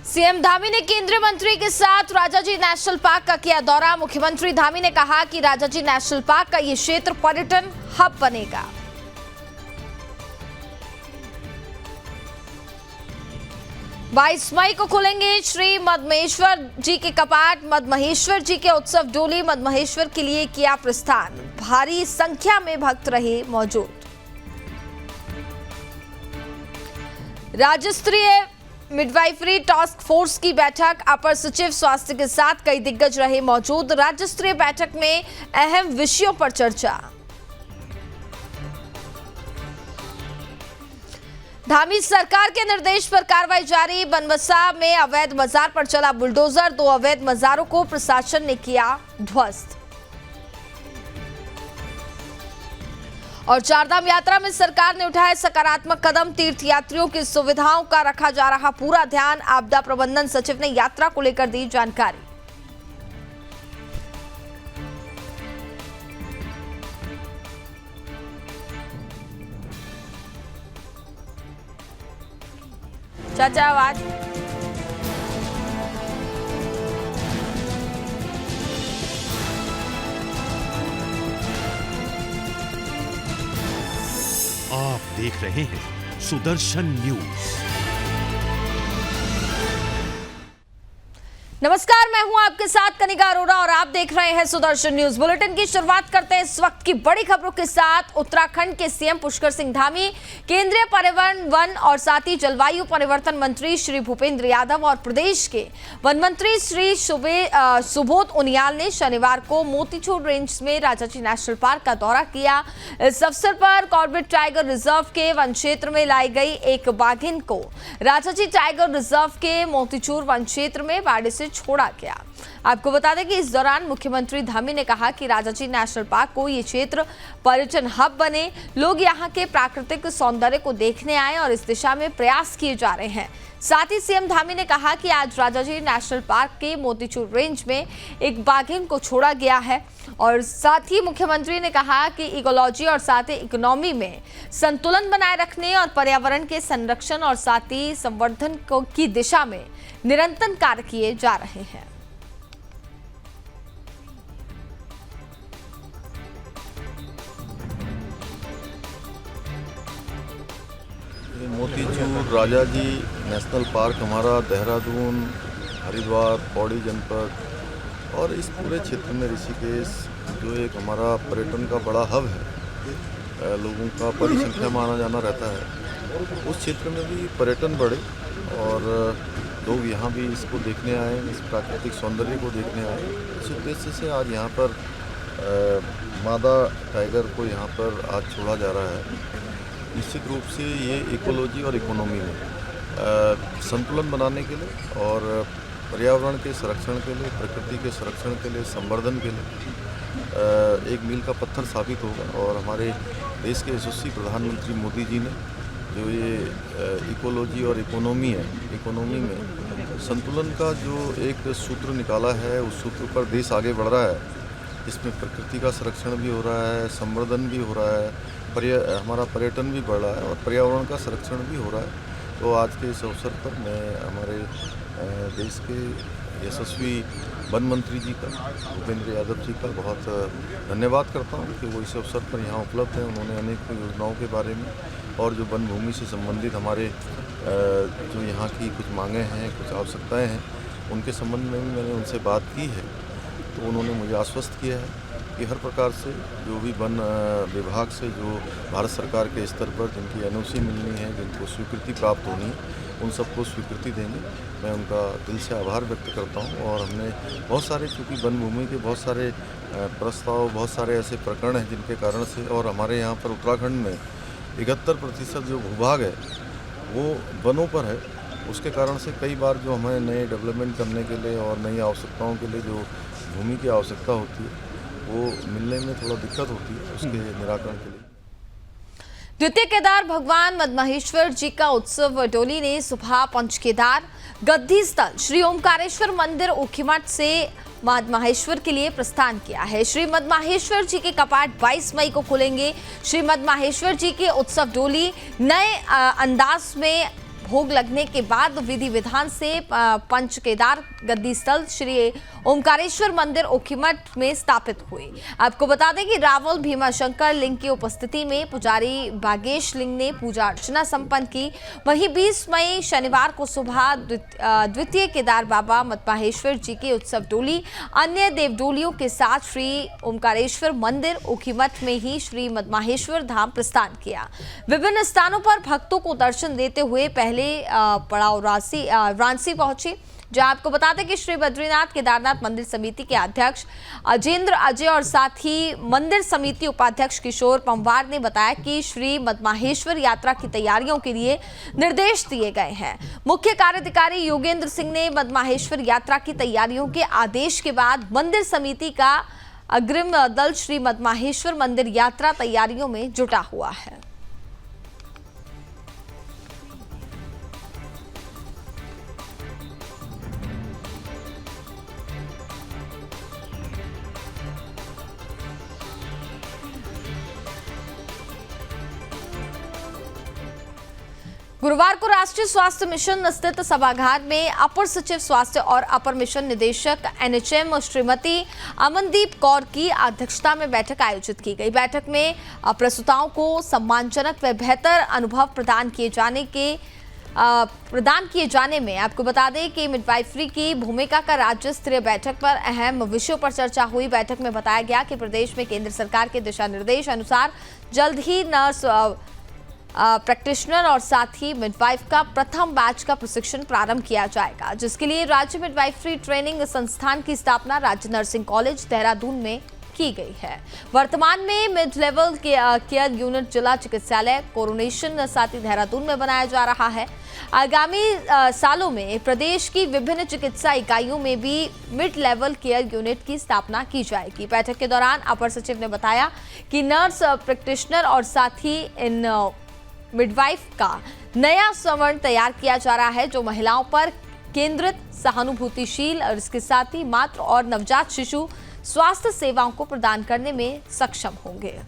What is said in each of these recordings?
CM Dhami ने केंद्रीय मंत्री के साथ राजाजी नेशनल पार्क का किया दौरा। मुख्यमंत्री धामी ने कहा कि राजाजी नेशनल पार्क का ये क्षेत्र पर्यटन हब बनेगा। बाईस मई को खुलेंगे श्री मद्महेश्वर जी के कपाट। मद्महेश्वर जी के उत्सव डोली मद्महेश्वर के लिए किया प्रस्थान। भारी संख्या में भक्त रहे मौजूद। राज्य स्तरीय मिडवाइफरी टास्क फोर्स की बैठक। अपर सचिव स्वास्थ्य के साथ कई दिग्गज रहे मौजूद। राज्य स्तरीय बैठक में अहम विषयों पर चर्चा। धामी सरकार के निर्देश पर कार्रवाई जारी। बनबसा में अवैध बाजार पर चला बुलडोजर। 2 अवैध बाजारों को प्रशासन ने किया ध्वस्त। और चारधाम यात्रा में सरकार ने उठाए सकारात्मक कदम। तीर्थयात्रियों की सुविधाओं का रखा जा रहा पूरा ध्यान। आपदा प्रबंधन सचिव ने यात्रा को लेकर दी जानकारी। चाचा आवाज। आप देख रहे हैं सुदर्शन न्यूज। नमस्कार, मैं हूं आपके साथ कनिका अरोड़ा और आप देख रहे हैं सुदर्शन न्यूज। बुलेटिन की शुरुआत करते हैं इस वक्त की बड़ी खबरों के साथ। उत्तराखंड के सीएम पुष्कर सिंह धामी, केंद्रीय पर्यावरण, वन और साथ ही जलवायु परिवर्तन मंत्री श्री भूपेंद्र यादव और प्रदेश के वन मंत्री श्री सुबोध उनियाल ने शनिवार को मोतीचूर रेंज में राजाजी नेशनल पार्क का दौरा किया। इस अवसर पर कॉर्बेट टाइगर रिजर्व के वन क्षेत्र में लाई गई एक बाघिन को राजाजी टाइगर रिजर्व के मोतीचूर वन क्षेत्र में बाड़े से छोड़ा गया। आपको बता दें कि इस दौरान मुख्यमंत्री धामी ने कहा कि राजाजी नेशनल पार्क को ये क्षेत्र पर्यटन हब बने। लोग यहाँ के प्राकृतिक सौंदर्य को देखने आए और इस दिशा में प्रयास किए जा रहे हैं। साथ ही सीएम धामी ने कहा कि आज राजाजी नेशनल पार्क के मोतीचूर रेंज में एक बाघिन को छोड़ा गया है। और साथ ही मुख्यमंत्री ने कहा कि इकोलॉजी और साथ ही इकोनॉमी में संतुलन बनाए रखने और पर्यावरण के संरक्षण और साथ ही संवर्धन की दिशा में निरंतर कार्य किए जा रहे हैं। मोतीचूर राजाजी नेशनल पार्क हमारा देहरादून, हरिद्वार, पौड़ी जनपद और इस पूरे क्षेत्र में ऋषिकेश जो एक हमारा पर्यटन का बड़ा हब है, लोगों का बड़ी संख्या में आना जाना रहता है। उस क्षेत्र में भी पर्यटन बढ़े और लोग यहाँ भी इसको देखने आए, इस प्राकृतिक सौंदर्य को देखने आए। इस उद्देश्य से आज यहाँ पर मादा टाइगर को यहाँ पर आज छोड़ा जा रहा है। निश्चित रूप से ये इकोलॉजी और इकोनॉमी में संतुलन बनाने के लिए और पर्यावरण के संरक्षण के लिए, प्रकृति के संरक्षण के लिए, संवर्धन के लिए एक मील का पत्थर साबित होगा। और हमारे देश के यशस्वी प्रधानमंत्री मोदी जी ने जो ये इकोलॉजी और इकोनॉमी है, इकोनॉमी में संतुलन का जो एक सूत्र निकाला है, उस सूत्र पर देश आगे बढ़ रहा है। इसमें प्रकृति का संरक्षण भी हो रहा है, संवर्धन भी हो रहा है, हमारा पर्यटन भी बढ़ रहा है और पर्यावरण का संरक्षण भी हो रहा है। तो आज के इस अवसर पर मैं हमारे देश के यशस्वी वन मंत्री जी का, भूपेंद्र यादव जी का बहुत धन्यवाद करता हूँ कि वो इस अवसर पर यहाँ उपलब्ध हैं। उन्होंने अनेक योजनाओं के बारे में और जो वन भूमि से संबंधित हमारे जो यहाँ की कुछ मांगें हैं, कुछ आवश्यकताएँ हैं, उनके संबंध में भी मैंने उनसे बात की है। तो उन्होंने मुझे आश्वस्त किया है कि हर प्रकार से जो भी वन विभाग से जो भारत सरकार के स्तर पर जिनकी एनओसी मिलनी है, जिनको स्वीकृति प्राप्त होनी है, उन सबको स्वीकृति देंगे। मैं उनका दिल से आभार व्यक्त करता हूं। और हमने बहुत सारे, चूँकि वन भूमि के बहुत सारे प्रस्ताव, बहुत सारे ऐसे प्रकरण हैं जिनके कारण से, और हमारे यहाँ पर उत्तराखंड में 71% जो भूभाग है वो वनों पर है। उसके कारण से कई बार जो हमें नए डेवलपमेंट करने के लिए और नई आवश्यकताओं के लिए जो भूमि की आवश्यकता होती है वो मिलने में थोड़ा दिक्कत होती है, उसके निराकरण के लिए। द्वितीय केदार भगवान मद्महेश्वर जी का उत्सव डोली ने सुबह पंचकेदार गद्दी स्थल श्री ओमकारेश्वर मंदिर ऊखीमठ से मद्महेश्वर के लिए प्रस्थान किया है। श्री मद्महेश्वर जी के कपाट 22 मई को खुलेंगे। श्री मद्महेश्वर जी के उत्सव डोली नए अंदाज में भोग लगने के बाद विधि विधान से पंच केदार गद्दी स्थल श्री ओमकारेश्वर मंदिर ओखीमठ में स्थापित हुई। आपको बता दें कि रावल भीमाशंकर लिंग की उपस्थिति में पुजारी बागेश लिंग ने पूजा अर्चना संपन्न की। वहीं 20 मई शनिवार को सुबह द्वितीय केदार बाबा मतमाहेश्वर जी की उत्सव डोली अन्य देवडोलियों के साथ श्री ओमकारेश्वर मंदिर ओखीमठ में ही श्री मतमाहेश्वर धाम प्रस्थान किया। विभिन्न स्थानों पर भक्तों को दर्शन देते हुए पहले पड़ाव रांची पहुंचे, जहां आपको बता दें कि श्री बद्रीनाथ केदारनाथ मंदिर समिति के अध्यक्ष अजेंद्र अजय और साथ ही मंदिर समिति उपाध्यक्ष किशोर पंवार ने बताया कि श्री मतमाहेश्वर यात्रा की तैयारियों के लिए निर्देश दिए गए हैं। मुख्य कार्याधिकारी योगेंद्र सिंह ने मतमाहेश्वर यात्रा की तैयारियों के आदेश के बाद मंदिर समिति का अग्रिम दल श्री मतमाहेश्वर मंदिर यात्रा तैयारियों में जुटा हुआ है। गुरुवार को राष्ट्रीय स्वास्थ्य मिशन स्थित सभागार में अपर सचिव स्वास्थ्य और अपर मिशन निदेशक एनएचएम श्रीमती अमनदीप कौर की अध्यक्षता में बैठक आयोजित की गई। बैठक में प्रसूताओं को सम्मानजनक व बेहतर अनुभव प्रदान किए जाने में आपको बता दें कि मिडवाइफरी की भूमिका का राज्य स्तरीय बैठक पर अहम विषयों पर चर्चा हुई। बैठक में बताया गया कि प्रदेश में केंद्र सरकार के दिशा निर्देश अनुसार जल्द ही नर्स प्रैक्टिशनर और साथ ही मिडवाइफ का प्रथम बैच का प्रशिक्षण प्रारंभ किया जाएगा, जिसके लिए राज्य मिडवाइफरी ट्रेनिंग संस्थान की स्थापना राज्य नर्सिंग कॉलेज देहरादून में की गई है। वर्तमान में मिड लेवल केयर यूनिट जिला चिकित्सालय कोरोनेशन साथी देहरादून में बनाया जा रहा है। आगामी सालों में प्रदेश की विभिन्न चिकित्सा इकाइयों में भी मिड लेवल केयर यूनिट की स्थापना की जाएगी। बैठक के दौरान अपर सचिव ने बताया कि नर्स प्रैक्टिशनर और साथ ही इन मिडवाइफ का नया संवरण तैयार किया जा रहा है, जो महिलाओं पर केंद्रित, सहानुभूतिशील और इसके साथ ही मातृ और नवजात शिशु स्वास्थ्य सेवाओं को प्रदान करने में सक्षम होंगे।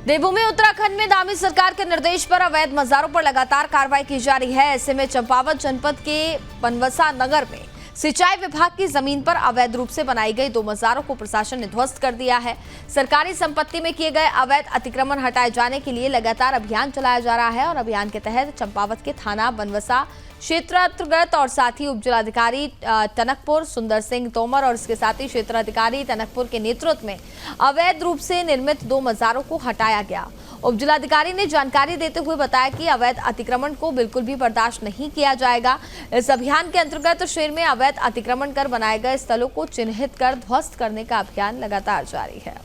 देवभूमि उत्तराखंड में दामी सरकार के निर्देश पर अवैध मज़ारों पर लगातार कार्रवाई की जा रही है। ऐसे में चंपावत जनपद के बनवसा नगर में सिंचाई विभाग की जमीन पर अवैध रूप से बनाई गई 2 मज़ारों को प्रशासन ने ध्वस्त कर दिया है। सरकारी संपत्ति में किए गए अवैध अतिक्रमण हटाए जाने के लिए लगातार अभियान चलाया जा रहा है और अभियान के तहत चंपावत के थाना बनवसा क्षेत्रांतर्गत और साथ ही उपजिलाधिकारी टनकपुर सुंदर सिंह तोमर और इसके साथ ही क्षेत्राधिकारी टनकपुर के नेतृत्व में अवैध रूप से निर्मित 2 मज़ारों को हटाया गया। उपजिलाधिकारी ने जानकारी देते हुए बताया कि अवैध अतिक्रमण को बिल्कुल भी बर्दाश्त नहीं किया जाएगा। इस अभियान के अंतर्गत शहर में अवैध अतिक्रमण कर बनाए गए स्थलों को चिन्हित कर ध्वस्त करने का अभियान लगातार जारी है।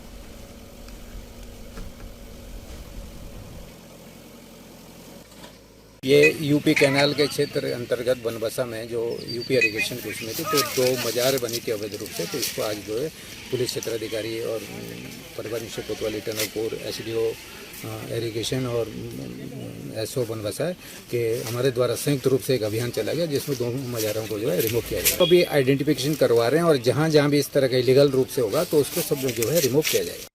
ये यूपी कैनाल के क्षेत्र अंतर्गत बनबसा में जो यूपी इरिगेशन की उसमें थी, तो 2 मजार बनी थी अवैध रूप से। तो इसको आज जो है पुलिस क्षेत्राधिकारी और परिवहन निरीक्षक कोतवाली टनकपुर एसडीओ इरिगेशन और एसओ बनबसा के हमारे द्वारा संयुक्त रूप से एक अभियान चला गया, जिसमें 2 मजारों को जो है रिमूव किया जाएगा। तो अभी आइडेंटिफिकेशन करवा रहे हैं और जहाँ जहाँ भी इस तरह का इलीगल रूप से होगा तो उसको सब जो है रिमूव किया जाएगा।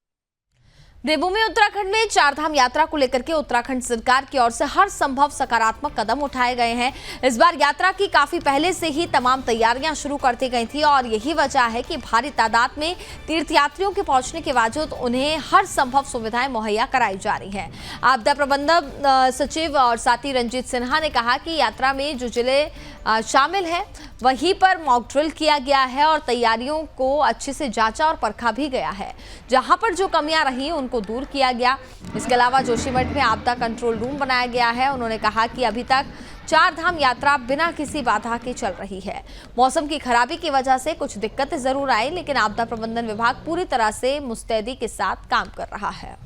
देवभूमि उत्तराखंड में 4 धाम यात्रा को लेकर के उत्तराखंड सरकार की ओर से हर संभव सकारात्मक कदम उठाए गए हैं। इस बार यात्रा की काफी पहले से ही तमाम तैयारियां शुरू कर दी गई थी और यही वजह है कि भारी तादाद में तीर्थयात्रियों के पहुंचने के बावजूद उन्हें हर संभव सुविधाएं मुहैया कराई जा रही हैं। आपदा प्रबंधन सचिव और साथी रंजीत सिन्हा ने कहा कि यात्रा में जो जिले शामिल है वहीं पर मॉक ड्रिल किया गया है और तैयारियों को अच्छे से जांचा और परखा भी गया है। जहां पर जो कमियां रही उनको दूर किया गया। इसके अलावा जोशीमठ में आपदा कंट्रोल रूम बनाया गया है। उन्होंने कहा कि अभी तक 4 धाम यात्रा बिना किसी बाधा के चल रही है। मौसम की खराबी की वजह से कुछ दिक्कतें जरूर आई, लेकिन आपदा प्रबंधन विभाग पूरी तरह से मुस्तैदी के साथ काम कर रहा है।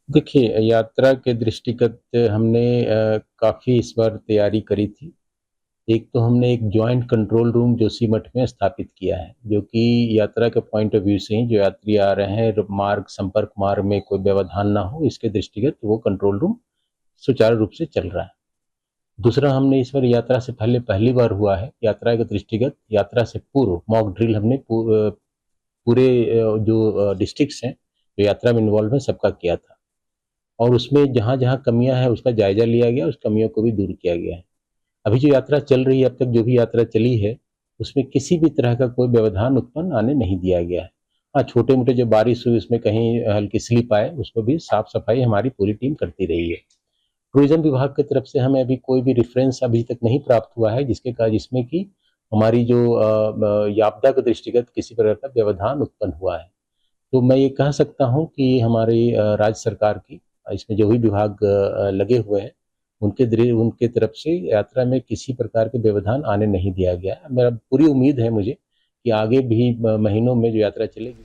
देखिए, यात्रा के दृष्टिगत हमने काफ़ी इस बार तैयारी करी थी। एक तो हमने एक जॉइंट कंट्रोल रूम जोशीमठ में स्थापित किया है, जो कि यात्रा के पॉइंट ऑफ व्यू से ही जो यात्री आ रहे हैं संपर्क मार्ग में कोई व्यवधान ना हो, इसके दृष्टिगत वो कंट्रोल रूम सुचारू रूप से चल रहा है। दूसरा, हमने इस बार यात्रा से पहली बार हुआ है, यात्रा के दृष्टिगत यात्रा से पूर्व मॉक ड्रिल हमने पूरे जो डिस्ट्रिक्ट्स हैं जो यात्रा में इन्वॉल्व है सबका किया था, और उसमें जहाँ जहाँ कमियां हैं उसका जायजा लिया गया, उस कमियों को भी दूर किया गया है। अभी जो यात्रा चल रही है, अब तक जो भी यात्रा चली है, उसमें किसी भी तरह का कोई व्यवधान उत्पन्न आने नहीं दिया गया है। हाँ, छोटे मोटे जो बारिश हुई उसमें कहीं हल्की स्लिप आए, उसको भी साफ सफाई हमारी पूरी टीम करती रही है। टूरिज्म विभाग की तरफ से हमें अभी कोई भी रेफरेंस अभी तक नहीं प्राप्त हुआ है जिसमें कि हमारी जो आपदा के दृष्टिगत किसी प्रकार का व्यवधान उत्पन्न हुआ है। तो मैं ये कह सकता हूँ कि हमारी राज्य सरकार की इसमें जो भी विभाग लगे हुए हैं उनके तरफ से यात्रा में किसी प्रकार के व्यवधान आने नहीं दिया गया है। मेरा पूरी उम्मीद है मुझे कि आगे भी महीनों में जो यात्रा चलेगी।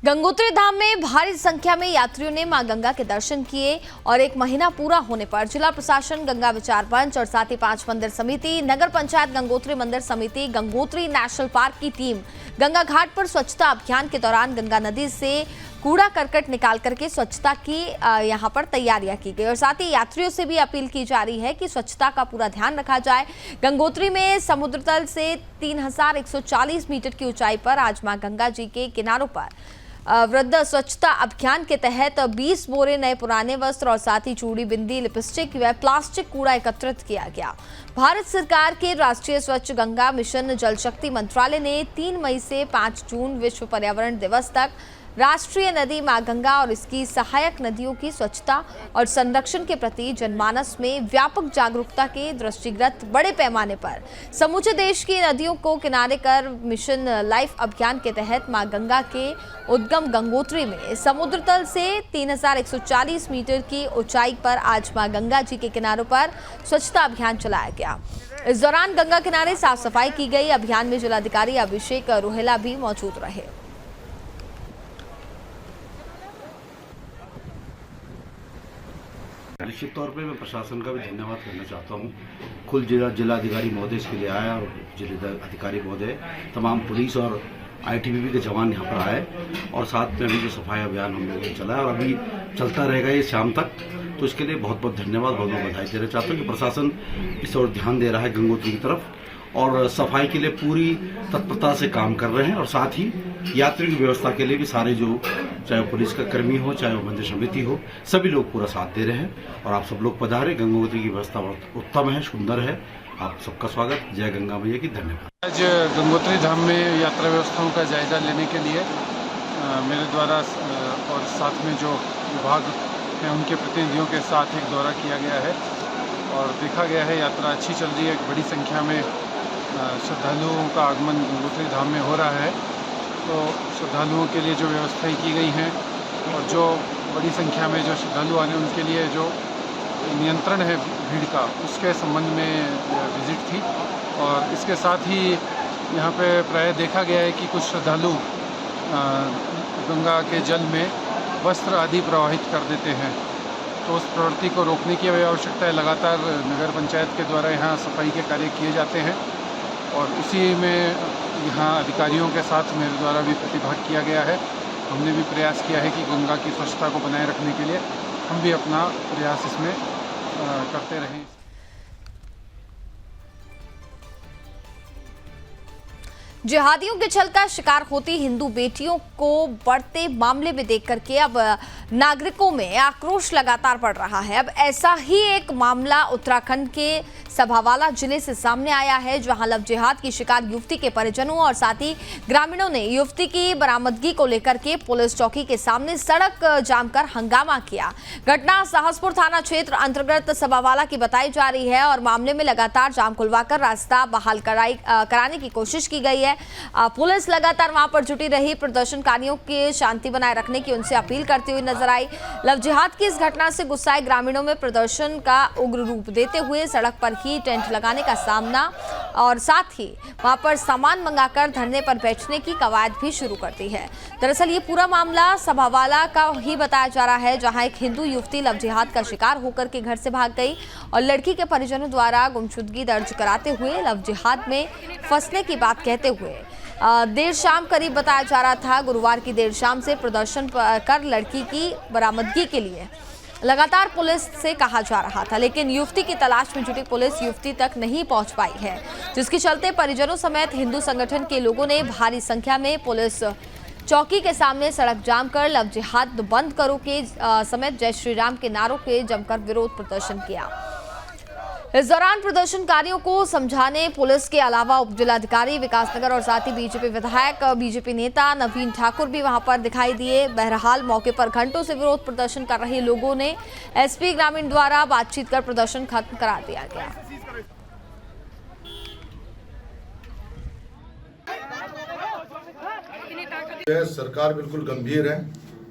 गंगोत्री धाम में भारी संख्या में यात्रियों ने मां गंगा के दर्शन किए और एक महीना पूरा होने पर जिला प्रशासन, गंगा विचार मंच और साथ ही 5 मंदिर समिति, नगर पंचायत गंगोत्री मंदिर समिति, गंगोत्री नेशनल पार्क की टीम गंगा घाट पर स्वच्छता अभियान के दौरान गंगा नदी से कूड़ा करकट निकाल करके स्वच्छता की यहां पर तैयारियां की गई और साथ ही यात्रियों से भी अपील की जा रही है कि स्वच्छता का पूरा ध्यान रखा जाए। गंगोत्री में समुद्र तल से 3140 मीटर की ऊंचाई पर आज मां गंगा जी के किनारों पर वृद्ध स्वच्छता अभियान के तहत 20 बोरे नए पुराने वस्त्र और साथ ही चूड़ी, बिंदी, लिपस्टिक व प्लास्टिक कूड़ा एकत्रित किया गया। भारत सरकार के राष्ट्रीय स्वच्छ गंगा मिशन जल शक्ति मंत्रालय ने 3 मई से 5 जून विश्व पर्यावरण दिवस तक राष्ट्रीय नदी मां गंगा और इसकी सहायक नदियों की स्वच्छता और संरक्षण के प्रति जनमानस में व्यापक जागरूकता के दृष्टिगत बड़े पैमाने पर समूचे देश की नदियों को किनारे कर मिशन लाइफ अभियान के तहत मां गंगा के उद्गम गंगोत्री में समुद्र तल से 3140 मीटर की ऊंचाई पर आज मां गंगा जी के किनारों पर स्वच्छता अभियान चलाया गया। इस दौरान गंगा किनारे साफ सफाई की गई। अभियान में जिलाधिकारी अभिषेक रोहेला भी मौजूद रहे। निश्चित तौर पे मैं प्रशासन का भी धन्यवाद करना चाहता हूँ। खुद जिलाधिकारी महोदय इसके लिए आया और जिला अधिकारी महोदय, तमाम पुलिस और ITBP के जवान यहाँ पर आए और साथ में अभी जो सफाई अभियान हम लोगों ने चलाया और अभी चलता रहेगा ये शाम तक, तो इसके लिए बहुत बहुत धन्यवाद, बहुत बहुत बधाई देना चाहता हूँ कि प्रशासन इस ओर ध्यान दे रहा है गंगोत्री की तरफ और सफाई के लिए पूरी तत्परता से काम कर रहे हैं और साथ ही यात्रियों की व्यवस्था के लिए भी सारे जो चाहे पुलिस का कर्मी हो चाहे वो मंदिर समिति हो, सभी लोग पूरा साथ दे रहे हैं और आप सब लोग पधारे। गंगोत्री की व्यवस्था बहुत उत्तम है, सुंदर है। आप सबका स्वागत। जय गंगा मैया की। धन्यवाद। आज गंगोत्री धाम में यात्रा व्यवस्थाओं का जायजा लेने के लिए मेरे द्वारा और साथ में जो विभाग हैं उनके प्रतिनिधियों के साथ एक दौरा किया गया है और देखा गया है यात्रा अच्छी चल रही है। एक बड़ी संख्या में श्रद्धालुओं का आगमन गंगोत्री धाम में हो रहा है, तो श्रद्धालुओं के लिए जो व्यवस्थाएं की गई हैं और जो बड़ी संख्या में जो श्रद्धालु आने उनके लिए जो नियंत्रण है भीड़ का, उसके संबंध में विजिट थी। और इसके साथ ही यहाँ पे प्रायः देखा गया है कि कुछ श्रद्धालु गंगा के जल में वस्त्र आदि प्रवाहित कर देते हैं, तो उस प्रवृत्ति को रोकने की आवश्यकता है। लगातार नगर पंचायत के द्वारा यहाँ सफाई के कार्य किए जाते हैं और उसी में यहाँ अधिकारियों के साथ मेरे द्वारा भी प्रतिभाग किया गया है। हमने भी प्रयास किया है कि गंगा की स्वच्छता को बनाए रखने के लिए हम भी अपना प्रयास इसमें करते रहें। जिहादियों के छल का शिकार होती हिंदू बेटियों को बढ़ते मामले में देख करके अब नागरिकों में आक्रोश लगातार बढ़ रहा है। अब ऐसा ही एक मामला उत्तराखंड के सभावाला जिले से सामने आया है, जहां लव जिहाद की शिकार युवती के परिजनों और साथ ही ग्रामीणों ने युवती की बरामदगी को लेकर के पुलिस चौकी के सामने सड़क जाम कर हंगामा किया। घटना सहसपुर थाना क्षेत्र अंतर्गत सभावाला की बताई जा रही है और मामले में लगातार जाम खुलवाकर रास्ता बहाल कराने की कोशिश की गई है। पुलिस लगातार वहां पर जुटी रही, प्रदर्शनकारियों की शांति बनाए रखने की उनसे अपील करती हुई नजर आई। लव जिहाद की इस घटना से गुस्साए ग्रामीणों में प्रदर्शन का उग्र रूप देते हुए सड़क पर ही टेंट लगाने का सामना और साथ ही वहां पर सामान मंगाकर धरने पर बैठने की कवायद भी शुरू कर दी है। दरअसल ये पूरा मामला सभावाला का ही बताया जा रहा है, जहां एक हिंदू युवती लव जिहाद का शिकार होकर के घर से भाग गई और लड़की के परिजनों द्वारा गुमशुदगी दर्ज कराते हुए लव जिहाद में फंसने की बात कहते हुए देर शाम करीब बताया जा रहा था। गुरुवार की देर शाम से प्रदर्शन कर लड़की की बरामदगी के लिए लगातार पुलिस से कहा जा रहा था, लेकिन युवती की तलाश में जुटी पुलिस युवती तक नहीं पहुंच पाई है, जिसके चलते परिजनों समेत हिंदू संगठन के लोगों ने भारी संख्या में पुलिस चौकी के सामने सड़क जाम कर लव जिहाद बंद करो के समेत जय श्री राम के नारों के जमकर विरोध प्रदर्शन किया। इस दौरान प्रदर्शनकारियों को समझाने पुलिस के अलावा उप जिलाधिकारी विकासनगर और साथ ही बीजेपी विधायक बीजेपी नेता नवीन ठाकुर भी वहां पर दिखाई दिए। बहरहाल मौके पर घंटों से विरोध प्रदर्शन कर रहे लोगों ने एसपी ग्रामीण द्वारा बातचीत कर प्रदर्शन खत्म करा दिया गया। सरकार बिल्कुल गंभीर है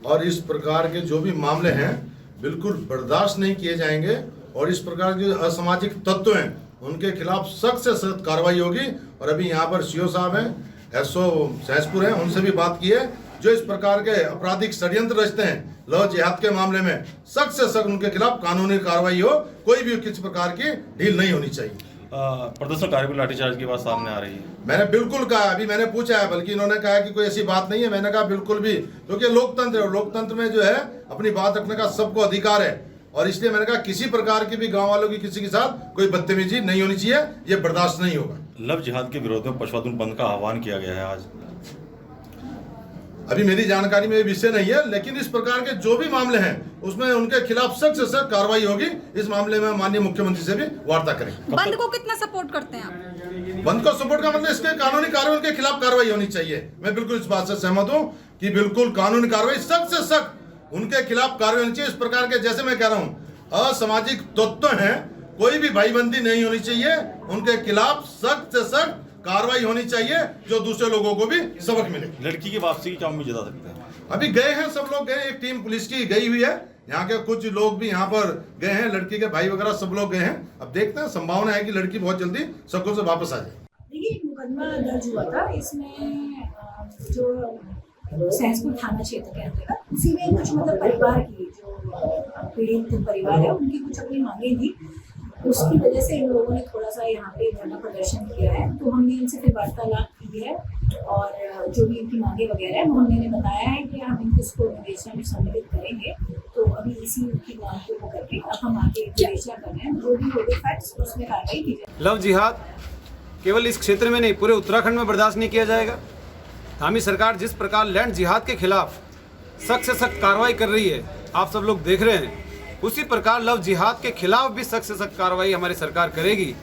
और इस प्रकार के जो भी मामले हैं बिल्कुल बर्दाश्त नहीं किए जाएंगे और इस प्रकार के असामाजिक तत्व हैं उनके खिलाफ सख्त से सख्त कार्रवाई होगी। और अभी यहाँ पर सीओ साहब हैं, एसओ सहसपुर हैं, उनसे भी बात की है। जो इस प्रकार के आपराधिक षड्यंत्र रचते हैं लव जिहाद के मामले में सख्त से सख्त उनके खिलाफ कानूनी कार्रवाई हो, कोई भी किसी प्रकार की ढील नहीं होनी चाहिए। प्रदर्शनकारियों को लाठीचार्ज की बात सामने आ रही है। मैंने बिल्कुल कहा, अभी मैंने पूछा है, बल्कि इन्होंने कहा कि कोई ऐसी बात नहीं है। मैंने कहा बिल्कुल भी, क्योंकि लोकतंत्र है, लोकतंत्र में जो है अपनी बात रखने का सबको अधिकार है और इसलिए मैंने कहा किसी प्रकार की भी गांव वालों की किसी के साथ कोई बदतमीजी नहीं होनी चाहिए, ये बर्दाश्त नहीं होगा। लव जिहाद के विरोध में पशुधन बंद का आह्वान किया गया है आज। अभी मेरी जानकारी में ये विषय नहीं है, लेकिन इस प्रकार के जो भी मामले हैं उसमें उनके खिलाफ सख्त से सख्त कार्रवाई होगी। इस मामले में माननीय मुख्यमंत्री से भी वार्ता करेंगे। बंद को कितना सपोर्ट करते हैं आप? बंद को सपोर्ट का मतलब इसके कानूनी कार्रवाई के खिलाफ कार्रवाई होनी चाहिए। मैं बिल्कुल इस बात से सहमत हूँ कि बिल्कुल कानूनी कार्रवाई सख्त से सख्त उनके खिलाफ कार्रवाई होनी चाहिए। इस प्रकार के, जैसे मैं कह रहा हूँ, असामाजिक तत्व हैं, कोई भी भाईबंदी नहीं होनी चाहिए, उनके खिलाफ सख्त से सख्त कार्रवाई होनी चाहिए, जो दूसरे लोगों को भी सबक मिले। लड़की की वापसी की क्या उम्मीद जता सकते हैं? अभी गए हैं, सब लोग गए, एक टीम पुलिस की गई हुई है, यहाँ के कुछ लोग भी यहाँ पर गए हैं, लड़की के भाई वगैरह सब लोग गए हैं। अब देखते हैं, संभावना है कि लड़की बहुत जल्दी सबको से वापस आ जाए। देखिए, एक मुकदमा दर्ज हुआ था, इसमें जो सहसपुर थाना क्षेत्र के अंतर्गत इसी में कुछ परिवार की, जो पीड़ित परिवार है, उनकी कुछ अपनी मांगे थी, उसकी वजह से इन लोगों ने थोड़ा सा यहाँ पे धरना प्रदर्शन किया है। तो हमने इनसे फिर वार्तालाप की है और जो भी इनकी मांगे वगैरह है वो हमने बनाया है कि हम इनको विवेचना में सम्मिलित करेंगे। तो अभी इसी की मांग को करके अब हम आगे विवेचना कर रहे हैं, जो भी होगा फैक्ट्स उसमें कार्रवाई की जाए। लव जिहाद केवल इस क्षेत्र में नहीं, पूरे उत्तराखंड में बर्दाश्त नहीं किया जाएगा। धामी सरकार जिस प्रकार लैंड जिहाद के खिलाफ सख्त से सख्त कार्रवाई कर रही है, आप सब लोग देख रहे हैं, उसी प्रकार लव जिहाद के खिलाफ भी सख्त से सख्त कार्रवाई हमारी सरकार करेगी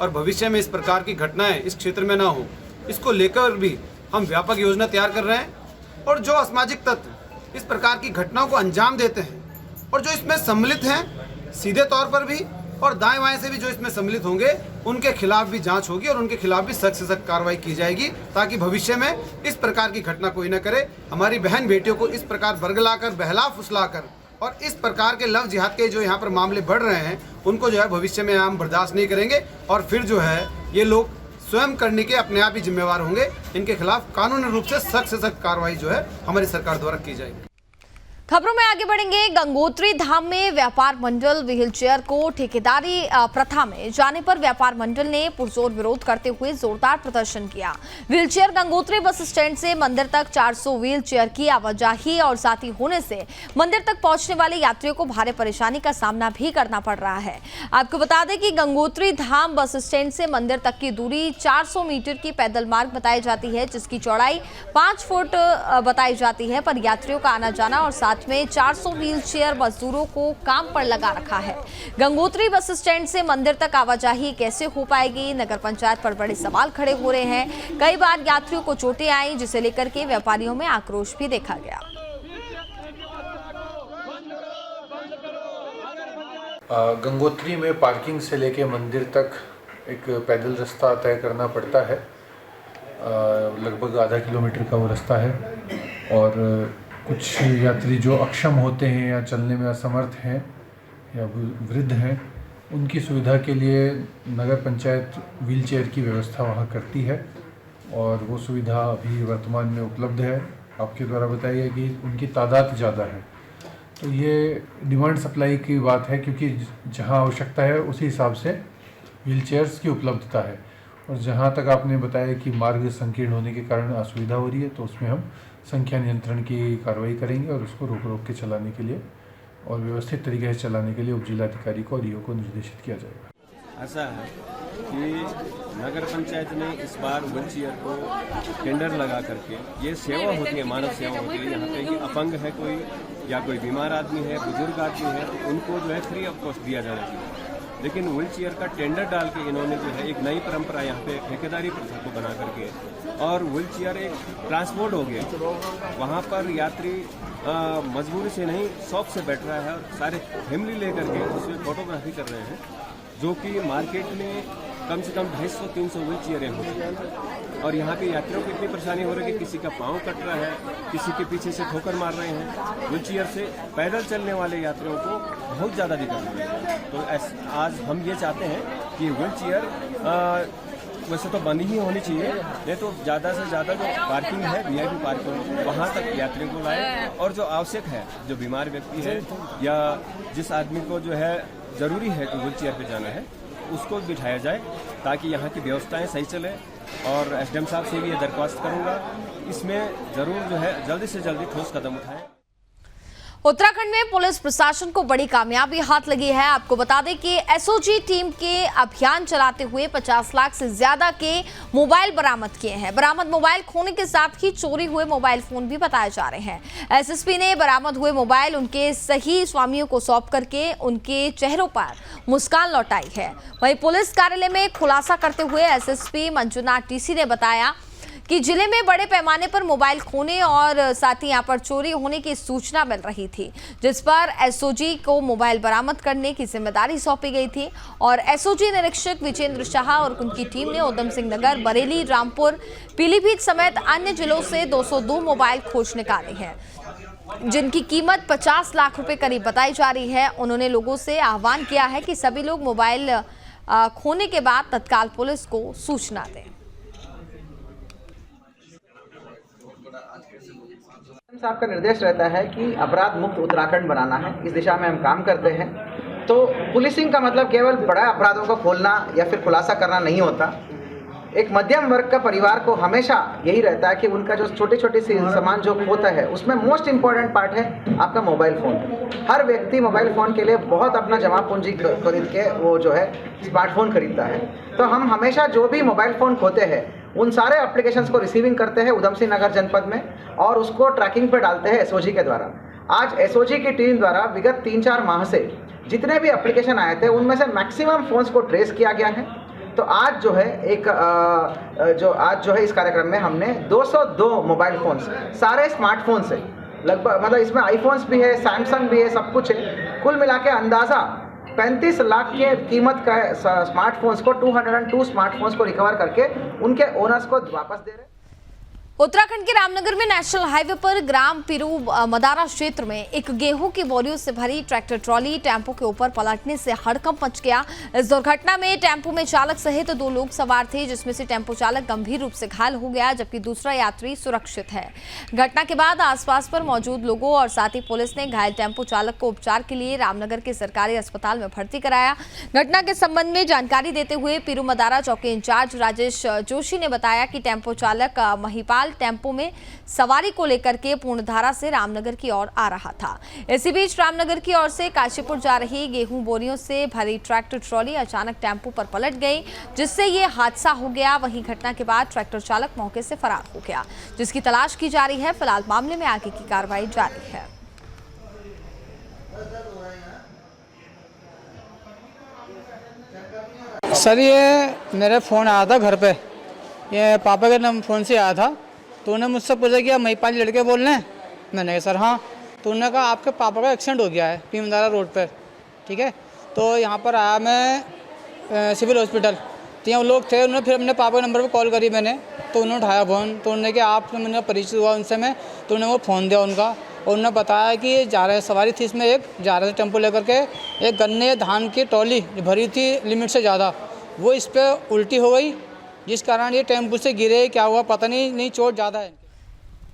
और भविष्य में इस प्रकार की घटनाएं इस क्षेत्र में ना हो, इसको लेकर भी हम व्यापक योजना तैयार कर रहे हैं। और जो असामाजिक तत्व इस प्रकार की घटनाओं को अंजाम देते हैं और जो इसमें सम्मिलित हैं सीधे तौर पर भी और दाएं बाएं से भी जो इसमें सम्मिलित होंगे, उनके खिलाफ भी जांच होगी और उनके खिलाफ भी सख्त से सख्त कार्रवाई की जाएगी, ताकि भविष्य में इस प्रकार की घटना कोई न करे। हमारी बहन बेटियों को इस प्रकार बरगलाकर, बहला फुसलाकर और इस प्रकार के लव जिहाद के जो यहाँ पर मामले बढ़ रहे हैं, उनको जो है भविष्य में हम बर्दाश्त नहीं करेंगे और फिर जो है ये लोग स्वयं करने के अपने आप ही जिम्मेवार होंगे। इनके खिलाफ कानूनी रूप से सख्त कार्रवाई जो है हमारी सरकार द्वारा की जाएगी। खबरों में आगे बढ़ेंगे। गंगोत्री धाम में व्यापार मंडल व्हील चेयर को ठेकेदारी प्रथा में जाने पर व्यापार मंडल ने पुरजोर विरोध करते हुए जोरदार प्रदर्शन किया। Wheel chair Gangotri bus stand से मंदिर तक 400 व्हील चेयर की आवाजाही और साथ ही होने से मंदिर तक पहुंचने वाले यात्रियों को भारी परेशानी का सामना भी करना पड़ रहा है। आपको बता दें कि गंगोत्री धाम बस स्टैंड से मंदिर तक की दूरी 400 मीटर की पैदल मार्ग बताई जाती है, जिसकी चौड़ाई 5 फुट बताई जाती है, पर यात्रियों का आना जाना और साथ में 400 व्हील चेयर मजदूरों को काम पर लगा रखा है। गंगोत्री बस स्टैंड से मंदिर तक आवाजाही कैसे हो पाएगी, नगर पंचायत पर बड़े सवाल खड़े हो रहे हैं। कई बार यात्रियों को चोटें आई, जिसे लेकर के व्यापारियों में आक्रोश भी देखा गया। गंगोत्री में पार्किंग से लेके मंदिर तक एक पैदल रास्ता तय करना पड़ता है। लगभग आधा किलोमीटर का वो रास्ता है और कुछ यात्री जो अक्षम होते हैं या चलने में असमर्थ हैं या वृद्ध हैं, उनकी सुविधा के लिए नगर पंचायत व्हील चेयर की व्यवस्था वहाँ करती है और वो सुविधा अभी वर्तमान में उपलब्ध है। आपके द्वारा बताया गया कि उनकी तादाद ज़्यादा है, तो ये डिमांड सप्लाई की बात है, क्योंकि जहाँ आवश्यकता है उसी हिसाब से व्हील चेयर्स की उपलब्धता है। और जहाँ तक आपने बताया कि मार्ग संकीर्ण होने के कारण असुविधा हो रही है, तो उसमें हम संख्या नियंत्रण की कार्रवाई करेंगे और उसको रोक के चलाने के लिए और व्यवस्थित तरीके से चलाने के लिए उप जिलाधिकारी को और ईओ को निर्देशित किया जाएगा। ऐसा है कि नगर पंचायत ने इस बार व्हील चेयर को टेंडर लगा करके, ये सेवा होती है, मानव सेवा होती है, यहाँ पे कि अपंग है कोई या कोई बीमार आदमी है, बुजुर्ग आदमी है, तो उनको जो है फ्री ऑफ कॉस्ट दिया जाना चाहिए। लेकिन व्हील चेयर का टेंडर डाल के इन्होंने जो है एक नई परंपरा यहाँ पे ठेकेदारी प्रथा को बना करके, और व्हील चेयर एक ट्रांसपोर्ट हो गया। वहाँ पर यात्री मजबूरी से नहीं, शौक से बैठ रहा है और सारे फैमिली लेकर के उसमें फोटोग्राफी कर रहे हैं, जो कि मार्केट में कम से कम 250-300 व्हील चेयरें होती हैं। और यहाँ पे यात्रियों को इतनी परेशानी हो रही है कि किसी का पाँव कट रहा है, किसी के पीछे से ठोकर मार रहे हैं। व्हील चेयर से पैदल चलने वाले यात्रियों को बहुत ज़्यादा दिक्कत हो रही है। तो आज हम ये चाहते हैं कि व्हील चेयर वैसे तो बंद ही होनी चाहिए, नहीं तो ज़्यादा से ज़्यादा जो पार्किंग है, वीआईपी पार्किंग, वहाँ तक यात्रियों को लाए, और जो आवश्यक है, जो बीमार व्यक्ति है या जिस आदमी को जो है ज़रूरी है कि व्हील चेयर पर जाना है, उसको बिठाया जाए, ताकि यहाँ की व्यवस्थाएं सही चले। और एसडीएम साहब से भी ये दरख्वास्त करूँगा, इसमें ज़रूर जो है जल्दी से जल्दी ठोस कदम उठाएं। उत्तराखंड में पुलिस प्रशासन को बड़ी कामयाबी हाथ लगी है। आपको बता दें कि एसओजी टीम के अभियान चलाते हुए 50 लाख से ज्यादा के मोबाइल बरामद किए हैं। बरामद मोबाइल खोने के साथ ही चोरी हुए मोबाइल फोन भी बताए जा रहे हैं। एसएसपी ने बरामद हुए मोबाइल उनके सही स्वामियों को सौंप करके उनके चेहरों पर मुस्कान लौटाई है। वहीं पुलिस कार्यालय में खुलासा करते हुए एसएसपी मंजुनाथ टीसी ने बताया कि जिले में बड़े पैमाने पर मोबाइल खोने और साथ ही यहाँ पर चोरी होने की सूचना मिल रही थी, जिस पर एसओजी को मोबाइल बरामद करने की जिम्मेदारी सौंपी गई थी। और एसओजी निरीक्षक विजेंद्र शाह और उनकी टीम ने उधम सिंह नगर, बरेली, रामपुर, पीलीभीत समेत अन्य जिलों से 202 मोबाइल खोज निकाले हैं, जिनकी कीमत 50 लाख रुपए करीब बताई जा रही है। उन्होंने लोगों से आह्वान किया है कि सभी लोग मोबाइल खोने के बाद तत्काल पुलिस को सूचना दें। साहब का निर्देश रहता है कि अपराध मुक्त उत्तराखंड बनाना है, इस दिशा में हम काम करते हैं। तो पुलिसिंग का मतलब केवल बड़ा अपराधों को खोलना या फिर खुलासा करना नहीं होता। एक मध्यम वर्ग का परिवार को हमेशा यही रहता है कि उनका जो छोटे छोटे सामान जो होता है, उसमें मोस्ट इम्पॉर्टेंट पार्ट है आपका मोबाइल फ़ोन। हर व्यक्ति मोबाइल फ़ोन के लिए बहुत अपना जमा पूंजी खरीद के वो जो है स्मार्टफोन खरीदता है। तो हम हमेशा जो भी मोबाइल फ़ोन खोते हैं उन सारे एप्लीकेशंस को रिसीविंग करते हैं उधम सिंह नगर जनपद में, और उसको ट्रैकिंग पर डालते हैं एसओजी के द्वारा। आज एसओजी की टीम द्वारा विगत 3-4 माह से जितने भी एप्लीकेशन आए थे उनमें से मैक्सिमम फ़ोन्स को ट्रेस किया गया है। तो आज जो है इस कार्यक्रम में हमने 202 मोबाइल फ़ोन्स, सारे स्मार्टफोन से लगभग, मतलब इसमें आईफोन्स भी है, सैमसंग भी है, सब कुछ है। कुल मिला के अंदाज़ा 35 लाख के कीमत का स्मार्टफोन्स को 202 स्मार्टफोन्स को रिकवर करके उनके ओनर्स को वापस दे रहे। उत्तराखंड के रामनगर में नेशनल हाईवे पर ग्राम पिरू मदारा क्षेत्र में एक गेहूं की बोरियों से भरी ट्रैक्टर ट्रॉली टेम्पो के ऊपर पलटने से हड़कंप मच गया। इस दुर्घटना में टेम्पो में चालक सहित 2 लोग सवार थे, जिसमें से टेम्पो चालक गंभीर रूप से घायल हो गया, जबकि दूसरा यात्री सुरक्षित है। घटना के बाद आसपास पर मौजूद लोगों और साथ ही पुलिस ने घायल टेम्पो चालक को उपचार के लिए रामनगर के सरकारी अस्पताल में भर्ती कराया। घटना के संबंध में जानकारी देते हुए पिरू मदारा चौकी इंचार्ज राजेश जोशी ने बताया कि टेम्पो चालक महिपाल टेम्पो में सवारी को लेकर के पूर्णधारा से रामनगर की ओर आ रहा था। इसी बीच रामनगर की ओर से काशीपुर जा रही गेहूं बोरियों से भरी ट्रैक्टर ट्रॉली अचानक टेम्पो पर पलट गई, जिससे ये हादसा हो गया। वहीं घटना के बाद ट्रैक्टर चालक मौके से फरार हो गया, जिसकी तलाश की जा रही है। फिलहाल मामले में आगे की कार्रवाई जारी है। सर, ये मेरे फ़ोन आया था घर पे, ये पापा के फ़ोन से आया था। तो उन्होंने मुझसे पूछा कि आप महिपाल लड़के बोल रहे हैं? मैंने कहा सर हाँ। तो उन्होंने कहा आपके पापा का एक्सीडेंट हो गया है पीमदारा रोड पर, ठीक है। तो यहाँ पर आया मैं सिविल हॉस्पिटल, तो यहाँ लोग थे। उन्होंने फिर अपने पापा के नंबर पर कॉल करी मैंने, तो उन्होंने उठाया फ़ोन। तो उन्होंने कि आप मैंने परिचित हुआ उनसे मैं, तो उन्होंने वो फ़ोन दिया उनका, और उन्होंने बताया कि जा रहे सवारी थी इसमें, एक जा रहे थे टेम्पो लेकर के, एक गन्ने धान की ट्रॉली भरी थी लिमिट से ज़्यादा, वो इस पर उल्टी हो गई, जिस कारण ये टेम्पो से गिरे। क्या हुआ पता नहीं चोट ज़्यादा है।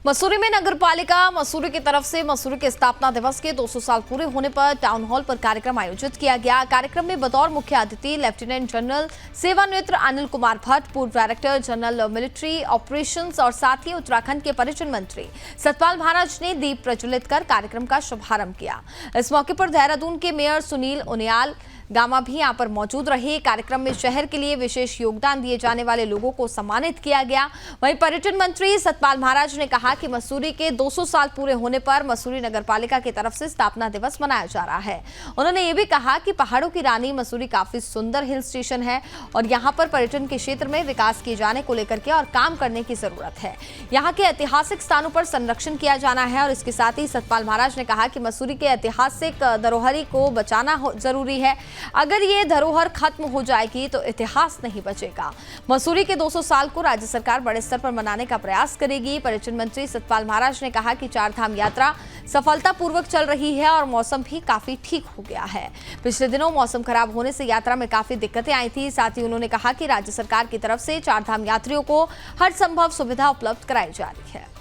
मसूरी में नगर पालिका मसूरी की तरफ से मसूरी के स्थापना दिवस के 200 साल पूरे होने पर टाउन हॉल पर कार्यक्रम आयोजित किया गया। कार्यक्रम में बतौर मुख्य अतिथि लेफ्टिनेंट जनरल सेवानिवृत्त अनिल कुमार भट्ट, पूर्व डायरेक्टर जनरल मिलिट्री ऑपरेशंस और साथ ही उत्तराखंड के पर्यटन मंत्री सतपाल महाराज ने दीप प्रज्वलित कर कार्यक्रम का शुभारंभ किया। इस मौके पर देहरादून के मेयर सुनील उनियाल गामा भी यहां पर मौजूद रहे। कार्यक्रम में शहर के लिए विशेष योगदान दिए जाने वाले लोगों को सम्मानित किया गया। वहीं पर्यटन मंत्री सतपाल महाराज ने कहा कि मसूरी के 200 साल पूरे होने पर मसूरी नगरपालिका की तरफ से स्थापना दिवस मनाया जा रहा है। उन्होंने ये भी कहा कि पहाड़ों की रानी मसूरी काफी सुंदर हिल स्टेशन है और यहाँ पर पर्यटन के क्षेत्र में विकास किए जाने को लेकर के और काम करने की जरूरत है। यहाँ के ऐतिहासिक स्थानों पर संरक्षण किया जाना है और इसके साथ ही सतपाल महाराज ने कहा कि मसूरी के ऐतिहासिक धरोहरी को बचाना जरूरी है। अगर ये धरोहर खत्म हो जाएगी तो इतिहास नहीं बचेगा। मसूरी के 200 साल को राज्य सरकार बड़े स्तर पर मनाने का प्रयास करेगी। पर्यटन मंत्री सतपाल महाराज ने कहा कि चारधाम यात्रा सफलतापूर्वक चल रही है और मौसम भी काफी ठीक हो गया है। पिछले दिनों मौसम खराब होने से यात्रा में काफी दिक्कतें आई थी। साथ ही उन्होंने कहा कि राज्य सरकार की तरफ से चारधाम यात्रियों को हर संभव सुविधा उपलब्ध कराई जा रही है।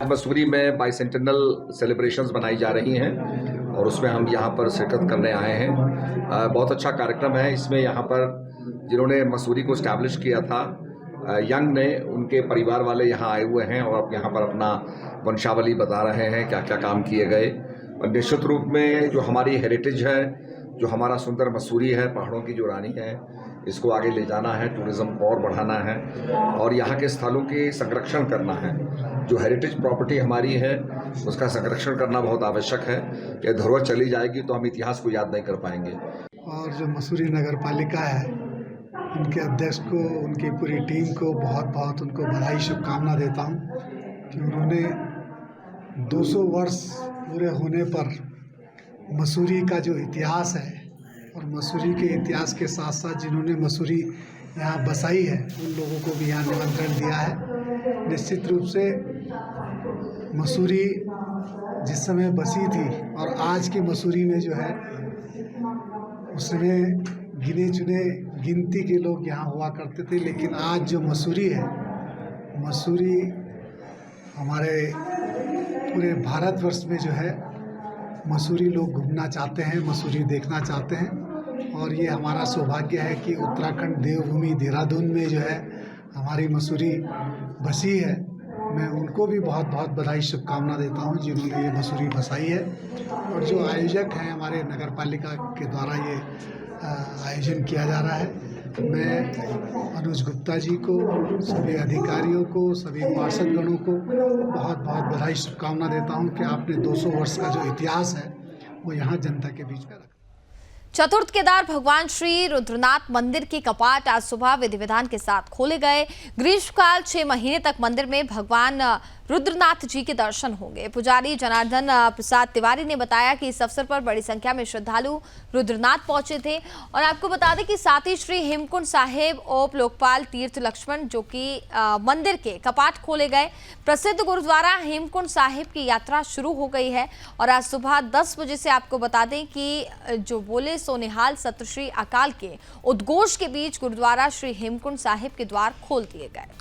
मसूरी में बाइसेंटेनल सेलिब्रेशंस बनाई जा रही हैं और उसमें हम यहाँ पर शिरकत करने आए हैं। बहुत अच्छा कार्यक्रम है। इसमें यहाँ पर जिन्होंने मसूरी को इस्टेब्लिश किया था यंग ने, उनके परिवार वाले यहाँ आए हुए हैं और अब यहाँ पर अपना वंशावली बता रहे हैं, क्या क्या काम किए गए। और निश्चित रूप में जो हमारी हेरिटेज है, जो हमारा सुंदर मसूरी है, पहाड़ों की जो रानी है, इसको आगे ले जाना है, टूरिज्म को और बढ़ाना है और यहाँ के स्थलों की संरक्षण करना है। जो हेरिटेज प्रॉपर्टी हमारी है उसका संरक्षण करना बहुत आवश्यक है। ये धरोहर चली जाएगी तो हम इतिहास को याद नहीं कर पाएंगे। और जो मसूरी नगर पालिका है, उनके अध्यक्ष को, उनकी पूरी टीम को बहुत बहुत उनको बधाई, शुभकामना देता हूँ कि उन्होंने 200 वर्ष पूरे होने पर मसूरी का जो इतिहास है और मसूरी के इतिहास के साथ साथ जिन्होंने मसूरी यहाँ बसाई है उन लोगों को भी यहाँ निमंत्रण दिया है। निश्चित रूप से मसूरी जिस समय बसी थी और आज की मसूरी में जो है उसमें गिने चुने गिनती के लोग यहाँ हुआ करते थे, लेकिन आज जो मसूरी है, मसूरी हमारे पूरे भारतवर्ष में जो है मसूरी लोग घूमना चाहते हैं, मसूरी देखना चाहते हैं। और ये हमारा सौभाग्य है कि उत्तराखंड देवभूमि देहरादून में जो है हमारी मसूरी बसी है। मैं उनको भी बहुत बहुत बधाई, शुभकामना देता हूँ जिन्होंने ये मसूरी बसाई है। और जो आयोजक हैं हमारे नगर पालिका के द्वारा ये आयोजन किया जा रहा है, मैं अनुज गुप्ता जी को, सभी अधिकारियों को, सभी पार्षदगणों को बहुत बहुत बधाई, शुभकामना देता हूं कि आपने 200 वर्ष का जो इतिहास है वो यहाँ जनता के बीच में रखा। चतुर्थ केदार भगवान श्री रुद्रनाथ मंदिर के कपाट आज सुबह विधि विधान के साथ खोले गए। ग्रीष्मकाल 6 महीने तक मंदिर में भगवान रुद्रनाथ जी के दर्शन होंगे। पुजारी जनार्दन प्रसाद तिवारी ने बताया कि इस अवसर पर बड़ी संख्या में श्रद्धालु रुद्रनाथ पहुंचे थे। और आपको बता दें कि साथ ही श्री हेमकुंड साहिब ओप लोकपाल तीर्थ लक्ष्मण जो कि मंदिर के कपाट खोले गए। प्रसिद्ध गुरुद्वारा हेमकुंड साहिब की यात्रा शुरू हो गई है और आज सुबह 10 बजे से आपको बता दें कि जो बोले सोनिहाल सत्र श्री अकाल के उद्घोष के बीच गुरुद्वारा श्री हेमकुंड साहिब के द्वार खोल दिए गए।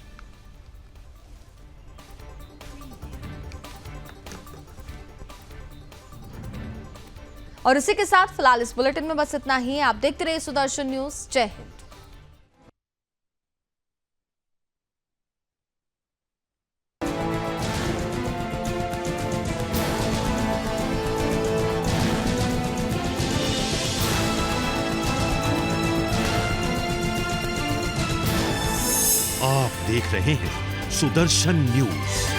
और इसी के साथ फिलहाल इस बुलेटिन में बस इतना ही। आप देखते रहिए सुदर्शन न्यूज। जय हिंद। आप देख रहे हैं सुदर्शन न्यूज।